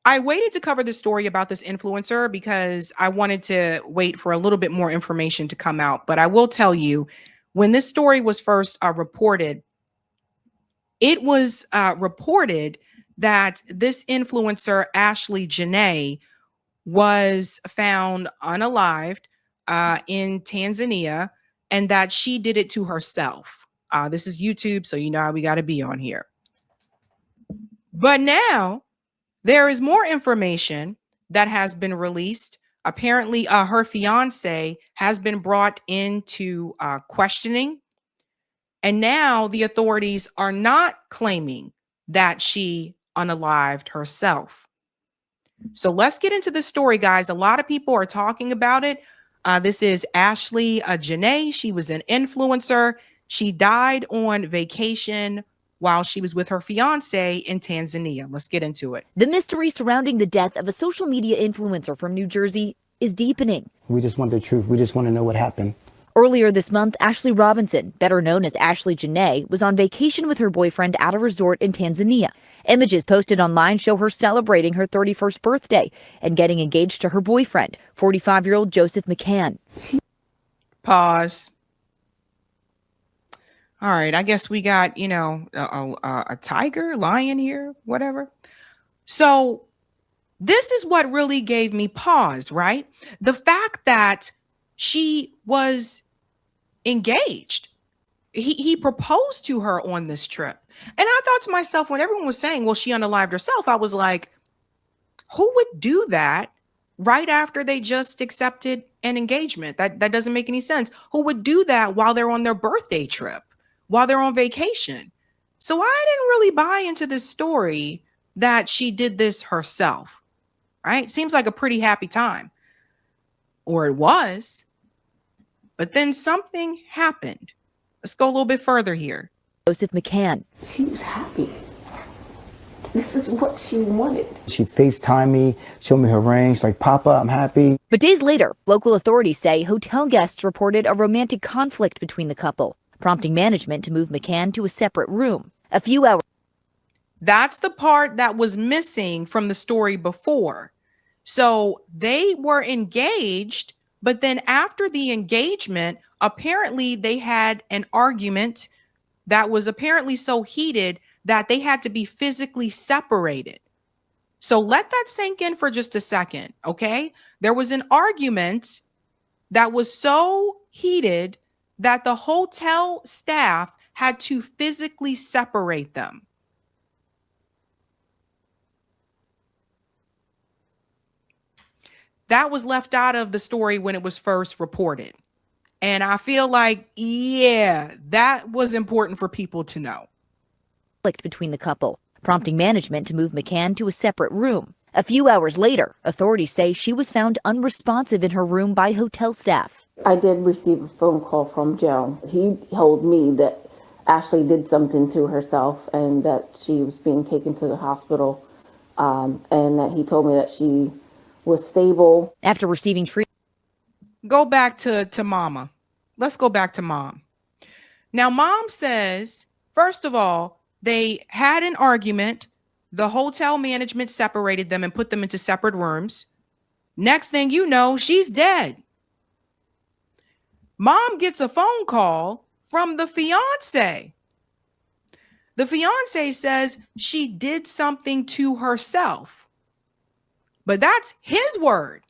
I waited to cover this story about this influencer because I wanted to wait for a little bit more information to come out. But I will tell you, when this story was first reported, it was reported that this influencer, Ashley Janae, was found unalived in Tanzania, and that she did it to herself. This is YouTube, so you know how we got to be on here. But now there is more information that has been released. Apparently, her fiance has been brought into questioning. And now the authorities are not claiming that she unalived herself. So let's get into this story, guys. A lot of people are talking about it. This is Ashley Janae. She was an influencer. She died on vacation while she was with her fiance in Tanzania. Let's get into it. The mystery surrounding the death of a social media influencer from New Jersey is deepening. We just want the truth. We just want to know what happened. Earlier this month, Ashley Robinson, better known as Ashley Janae, was on vacation with her boyfriend at a resort in Tanzania. Images posted online show her celebrating her 31st birthday and getting engaged to her boyfriend, 45-year-old Joseph McCann. Pause. All right, I guess we got, a tiger, lion here, whatever. So this is what really gave me pause, right? The fact that she was engaged. He proposed to her on this trip. And I thought to myself, when everyone was saying, well, she unalived herself, I was like, who would do that right after they just accepted an engagement? That doesn't make any sense. Who would do that while they're on their birthday trip, while they're on vacation? So I didn't really buy into this story that she did this herself, right? Seems like a pretty happy time, or it was. But then something happened. Let's go a little bit further here. Joseph McCann. She was happy. This is what she wanted. She FaceTimed me, showed me her ring. She's like, Papa, I'm happy. But days later, local authorities say hotel guests reported a romantic conflict between the couple, prompting management to move McCann to a separate room. A few hours. That's the part that was missing from the story before. So they were engaged, but then after the engagement, apparently they had an argument that was apparently so heated that they had to be physically separated. So let that sink in for just a second, okay? There was an argument that was so heated that the hotel staff had to physically separate them. That was left out of the story when it was first reported. And I feel like, yeah, that was important for people to know. Between the couple, prompting management to move McCann to a separate room. A few hours later, authorities say she was found unresponsive in her room by hotel staff. I did receive a phone call from Joe. He told me that Ashley did something to herself and that she was being taken to the hospital, and that he told me that she was stable. After receiving treatment. Go back to mama. Let's go back to mom. Now, mom says, first of all, they had an argument. The hotel management separated them and put them into separate rooms. Next thing you know, she's dead. Mom gets a phone call from the fiance. The fiance says she did something to herself. But that's his word.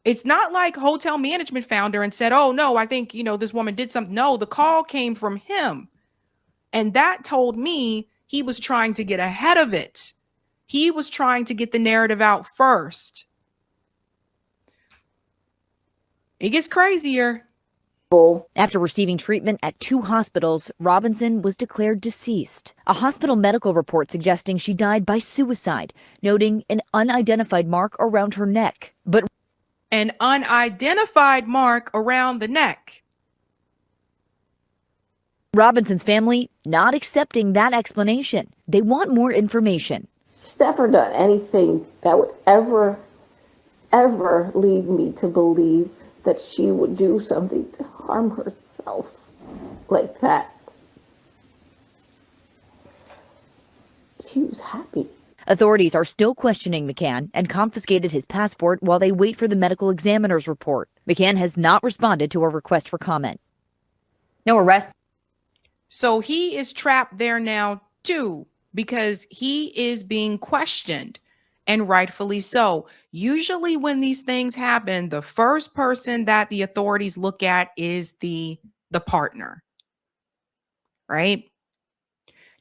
It's not like hotel management found her and said, oh, no, I think, this woman did something. No, the call came from him. And that told me he was trying to get ahead of it. He was trying to get the narrative out first. It gets crazier. After receiving treatment at 2 hospitals, Robinson was declared deceased. A hospital medical report suggesting she died by suicide, noting an unidentified mark around her neck. But an unidentified mark around the neck. Robinson's family not accepting that explanation. They want more information. She's never done anything that would ever lead me to believe that she would do something to harm herself like that. She was happy. Authorities are still questioning McCann and confiscated his passport while they wait for the medical examiner's report. McCann has not responded to a request for comment. No arrests. So he is trapped there now too, because he is being questioned, and rightfully so. Usually when these things happen, the first person that the authorities look at is the partner, right?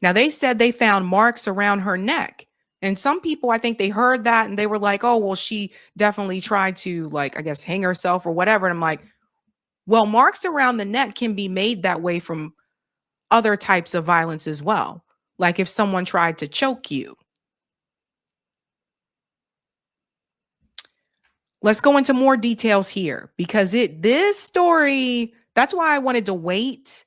Now, they said they found marks around her neck. And some people, I think they heard that and they were like, oh, well, she definitely tried to, like, I guess, hang herself or whatever. And I'm like, well, marks around the neck can be made that way from other types of violence as well. Like if someone tried to choke you. Let's go into more details here, because this story, that's why I wanted to wait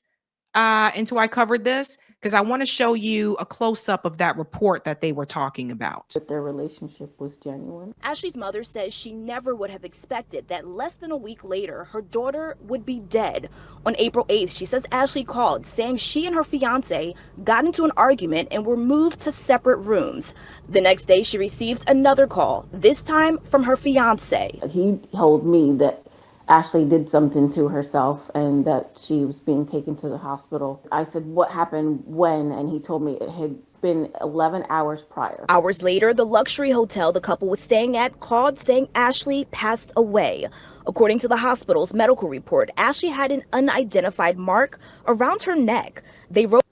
until I covered this, because I want to show you a close-up of that report that they were talking about. That their relationship was genuine. Ashley's mother says she never would have expected that less than a week later, her daughter would be dead. On April 8th, she says Ashley called saying she and her fiance got into an argument and were moved to separate rooms. The next day, she received another call, this time from her fiance. He told me that Ashley did something to herself and that she was being taken to the hospital. I said, what happened when? And he told me it had been 11 hours prior. Hours later, the luxury hotel the couple was staying at called saying Ashley passed away. According to the hospital's medical report, Ashley had an unidentified mark around her neck. They wrote...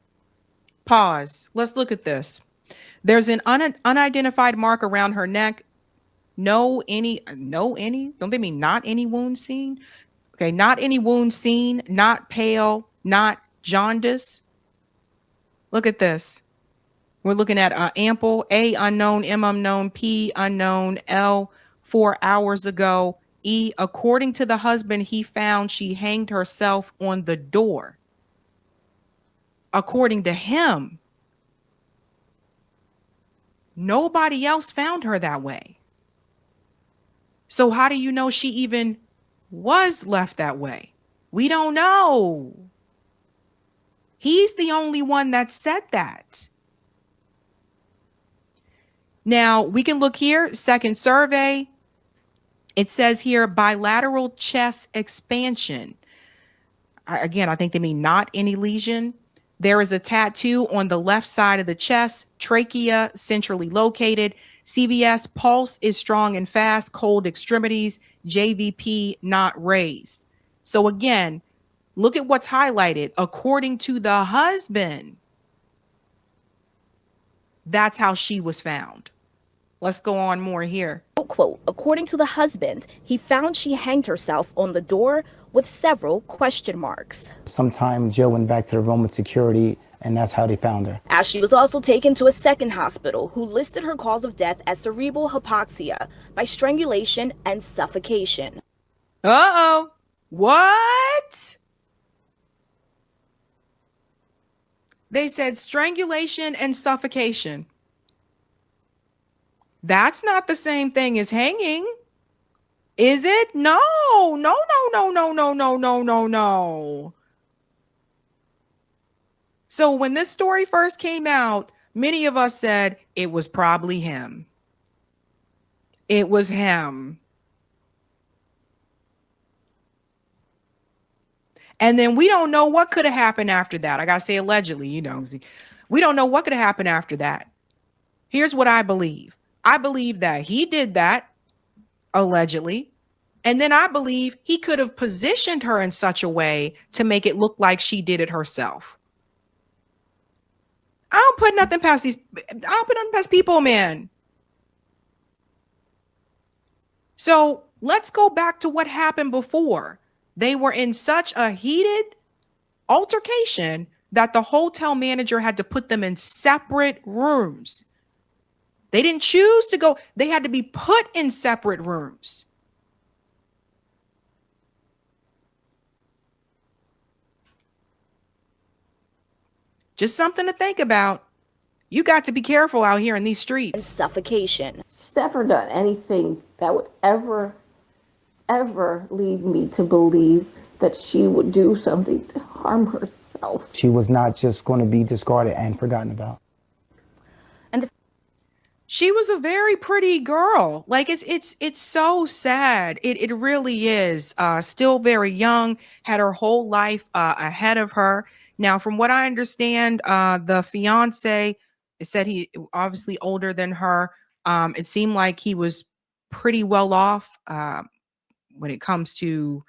Pause. Let's look at this. There's an unidentified mark around her neck. Don't they mean not any wound seen? Okay, not any wound seen, not pale, not jaundice. Look at this. We're looking at ample, A unknown, M unknown, P unknown, L 4 hours ago. E, according to the husband, he found she hanged herself on the door. According to him, nobody else found her that way. So how do you know she even was left that way? We don't know. He's the only one that said that. Now, we can look here, second survey. It says here bilateral chest expansion. Again, I think they mean not any lesion. There is a tattoo on the left side of the chest, trachea centrally located. CVS, pulse is strong and fast, cold extremities, JVP not raised. So again, look at what's highlighted. According to the husband, that's how she was found. Let's go on more here. Quote, according to the husband, he found she hanged herself on the door with several question marks. Sometime Jill went back to the room with security, and that's how they found her. Ashley was also taken to a second hospital who listed her cause of death as cerebral hypoxia by strangulation and suffocation. Uh-oh. What? They said strangulation and suffocation. That's not the same thing as hanging. Is it? No. So when this story first came out, many of us said it was probably him. It was him. And then we don't know what could have happened after that. I got to say allegedly, we don't know what could have happened after that. Here's what I believe. I believe that he did that allegedly. And then I believe he could have positioned her in such a way to make it look like she did it herself. I don't put nothing past people, man. So let's go back to what happened before. They were in such a heated altercation that the hotel manager had to put them in separate rooms. They didn't choose to go. They had to be put in separate rooms. Just something to think about. You got to be careful out here in these streets. And suffocation. She's never done anything that would ever lead me to believe that she would do something to harm herself. She was not just going to be discarded and forgotten about. She was a very pretty girl. Like it's so sad. It really is. Still very young, had her whole life ahead of her. Now, from what I understand, the fiance said he obviously older than her. It seemed like he was pretty well off when it comes to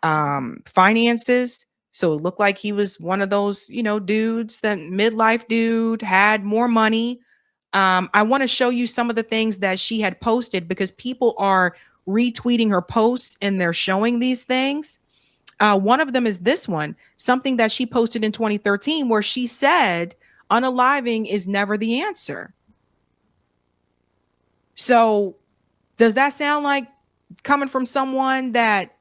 finances. So it looked like he was one of those, dudes, that midlife dude, had more money. I want to show you some of the things that she had posted because people are retweeting her posts and they're showing these things. One of them is this one, something that she posted in 2013 where she said unaliving is never the answer. So does that sound like coming from someone that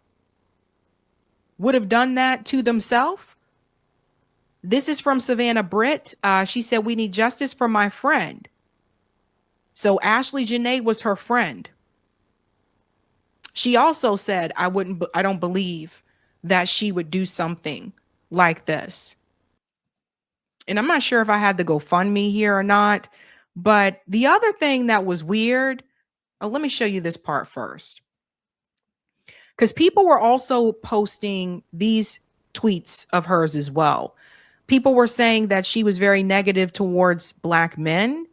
would have done that to themselves? This is from Savannah Britt. She said, we need justice for my friend. So Ashley Janae was her friend. She also said, I don't believe that she would do something like this. And I'm not sure if I had the GoFundMe here or not, but the other thing that was weird, let me show you this part first. Because people were also posting these tweets of hers as well. People were saying that she was very negative towards Black men.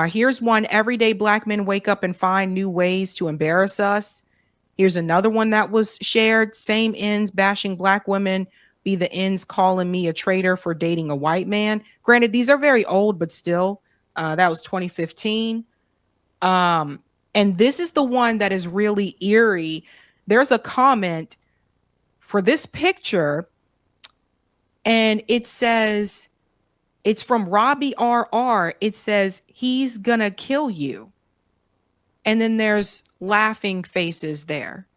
Here's one: everyday Black men wake up and find new ways to embarrass us. Here's another one that was shared: same ends bashing Black women be the ends calling me a traitor for dating a white man. Granted, these are very old, but still, that was 2015. And this is the one that is really eerie. There's a comment for this picture, and it says, it's from Robbie RR. It says, he's gonna kill you. And then there's laughing faces there.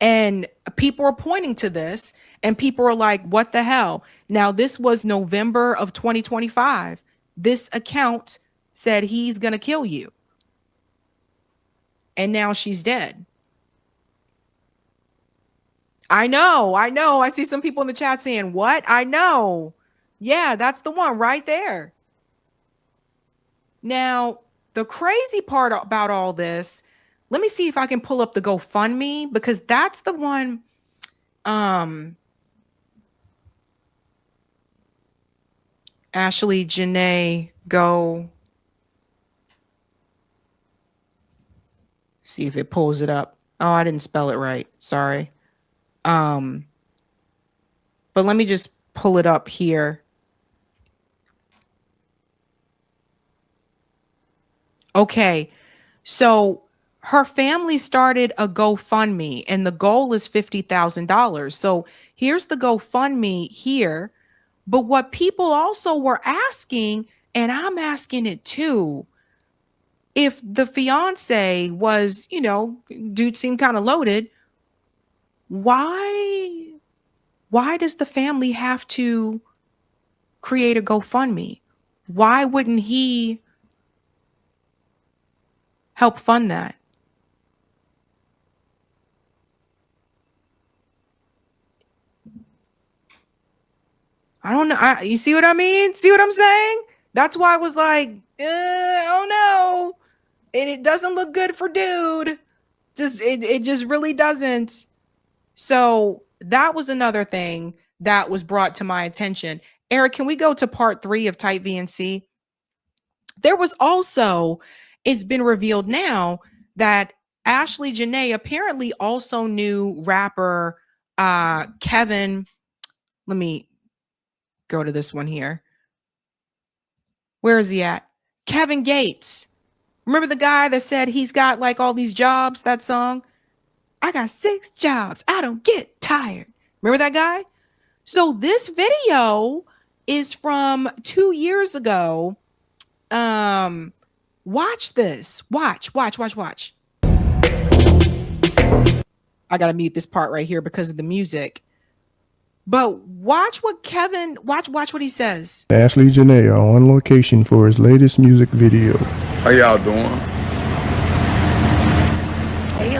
And people are pointing to this, and people are like, what the hell? Now, this was November of 2025. This account said he's gonna kill you. And now she's dead. I know. I see some people in the chat saying, what? I know. Yeah, that's the one right there. Now, the crazy part about all this, let me see if I can pull up the GoFundMe, because that's the one. Ashley Janae, go. See if it pulls it up. Oh, I didn't spell it right. Sorry. But let me just pull it up here. Okay. So her family started a GoFundMe, and the goal is $50,000. So here's the GoFundMe here. But what people also were asking, and I'm asking it too, if the fiance was, dude seemed kind of loaded, why does the family have to create a GoFundMe? Why wouldn't he help fund that? I don't know. You see what I mean? See what I'm saying? That's why I was like, oh no. And it doesn't look good for dude. It just really doesn't. So that was another thing that was brought to my attention. Eric, can we go to part 3 of Type VNC? There was also, it's been revealed now that Ashley Janae apparently also knew rapper Kevin. Let me go to this one here. Where is he at? Kevin Gates. Remember the guy that said he's got like all these jobs, that song? I got 6 jobs. I don't get tired. Remember that guy? So this video is from 2 years ago. Watch this. Watch. I gotta mute this part right here because of the music. But watch what what he says. Ashley Janae are on location for his latest music video. How y'all doing?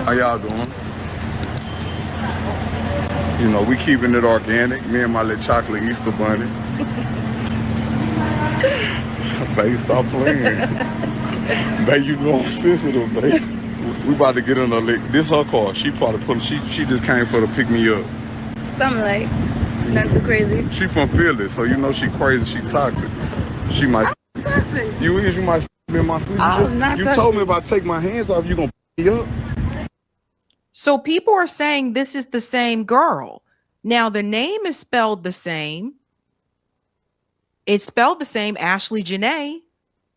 How y'all doing? We keeping it organic. Me and my little chocolate Easter bunny. Baby, stop playing. Baby, you know I'm sensitive, baby. We about to get in a lick. This her car. She probably put. She just came for to pick me up. Something like, not too crazy. She from Philly, so you know she crazy. She toxic. She might. Toxic. You might be in my sleep. I'm not You toxic. told me if I take my hands off, you gonna pick me up. So people are saying this is the same girl. Now the name is spelled the same. It's spelled the same, Ashley Janae,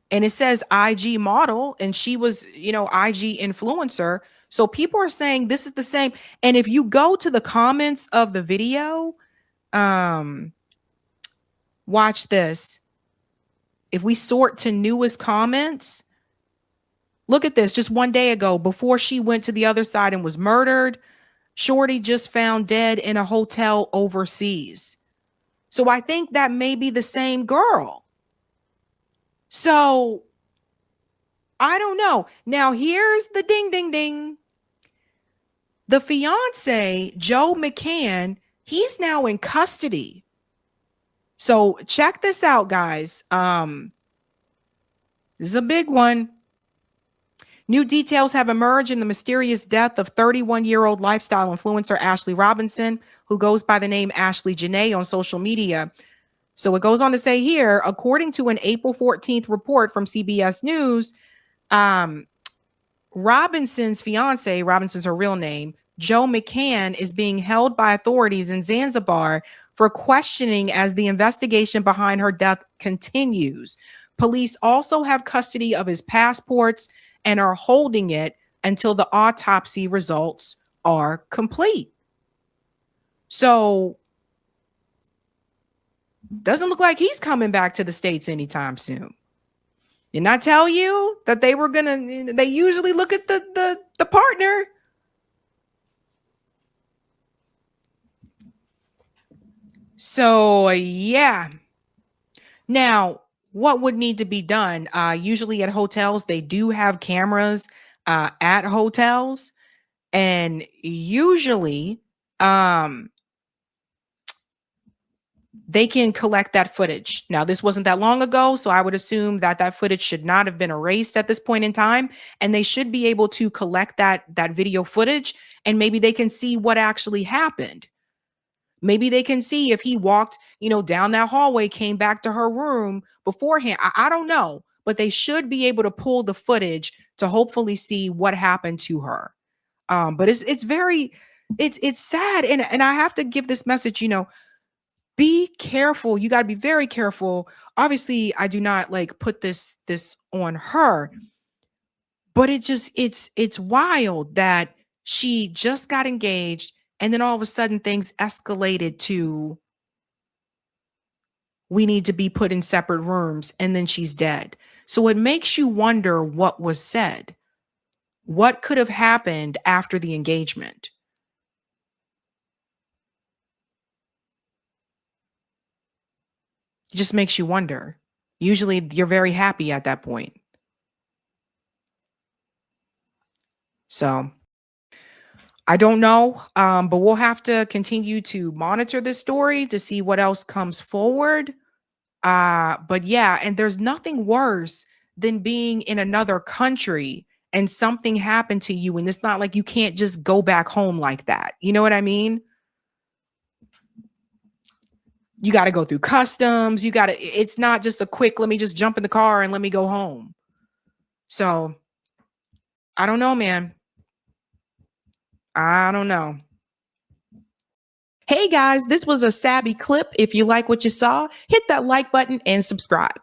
and it says IG model, and she was, IG influencer. So people are saying this is the same. And if you go to the comments of the video, watch this. If we sort to newest comments, look at this. Just one day ago, before she went to the other side and was murdered, Shorty just found dead in a hotel overseas. So I think that may be the same girl. So I don't know. Now here's the ding, ding, ding. The fiance, Joe McCann, he's now in custody. So check this out, guys. This is a big one. New details have emerged in the mysterious death of 31-year-old lifestyle influencer Ashley Robinson, who goes by the name Ashley Janae on social media. So it goes on to say here, according to an April 14th report from CBS News, Robinson's fiance, Robinson's her real name, Joe McCann, is being held by authorities in Zanzibar for questioning as the investigation behind her death continues. Police also have custody of his passports and are holding it until the autopsy results are complete. So doesn't look like he's coming back to the States anytime soon. Didn't I tell you that they usually look at the partner? So yeah. Now, what would need to be done? Usually at hotels, they do have cameras at hotels, and usually they can collect that footage. Now, this wasn't that long ago, so I would assume that footage should not have been erased at this point in time, and they should be able to collect that video footage, and maybe they can see what actually happened. Maybe they can see if he walked, down that hallway, came back to her room beforehand. I don't know, but they should be able to pull the footage to hopefully see what happened to her. But it's sad, and I have to give this message. Be careful. You got to be very careful. Obviously, I do not put this on her, but it's wild that she just got engaged, and then all of a sudden things escalated to we need to be put in separate rooms, and then she's dead. So it makes you wonder what was said. What could have happened after the engagement? It just makes you wonder. Usually you're very happy at that point. So I don't know, but we'll have to continue to monitor this story to see what else comes forward. But yeah, and there's nothing worse than being in another country and something happened to you, and it's not like you can't just go back home like that. You know what I mean? You got to go through customs. It's not just a quick, let me just jump in the car and let me go home. So I don't know, man. I don't know. Hey guys, this was a Sabby clip. If you like what you saw, hit that like button and subscribe.